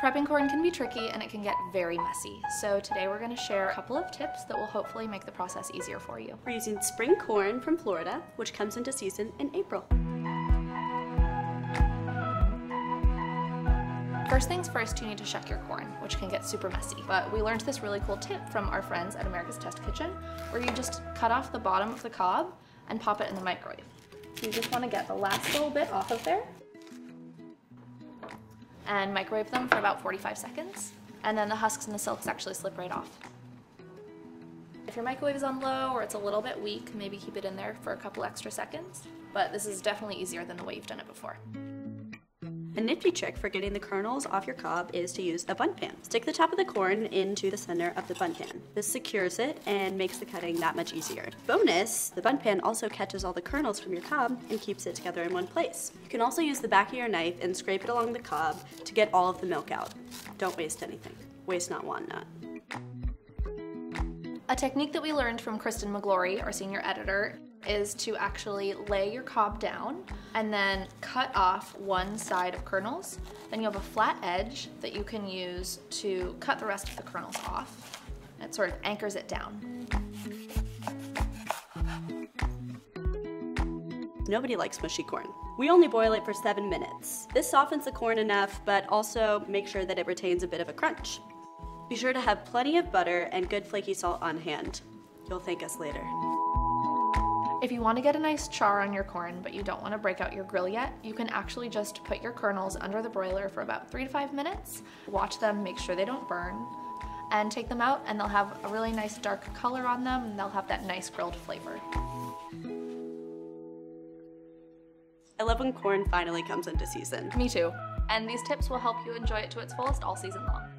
Prepping corn can be tricky and it can get very messy. So today we're going to share a couple of tips that will hopefully make the process easier for you. We're using spring corn from Florida, which comes into season in April. First things first, you need to shuck your corn, which can get super messy. But we learned this really cool tip from our friends at America's Test Kitchen, where you just cut off the bottom of the cob and pop it in the microwave. You just want to get the last little bit off of there and microwave them for about 45 seconds. And then the husks and the silks actually slip right off. If your microwave is on low or it's a little bit weak, maybe keep it in there for a couple extra seconds. But this is definitely easier than the way you've done it before. A nifty trick for getting the kernels off your cob is to use a bun pan. Stick the top of the corn into the center of the bun pan. This secures it and makes the cutting that much easier. Bonus, the bun pan also catches all the kernels from your cob and keeps it together in one place. You can also use the back of your knife and scrape it along the cob to get all of the milk out. Don't waste anything. Waste not, want not. A technique that we learned from Kristen McGlory, our senior editor, is to actually lay your cob down and then cut off one side of kernels. Then you have a flat edge that you can use to cut the rest of the kernels off. It sort of anchors it down. Nobody likes mushy corn. We only boil it for 7 minutes. This softens the corn enough, but also makes sure that it retains a bit of a crunch. Be sure to have plenty of butter and good flaky salt on hand. You'll thank us later. If you want to get a nice char on your corn, but you don't want to break out your grill yet, you can actually just put your kernels under the broiler for about 3 to 5 minutes, watch them, make sure they don't burn, and take them out and they'll have a really nice dark color on them and they'll have that nice grilled flavor. I love when corn finally comes into season. Me too. And these tips will help you enjoy it to its fullest all season long.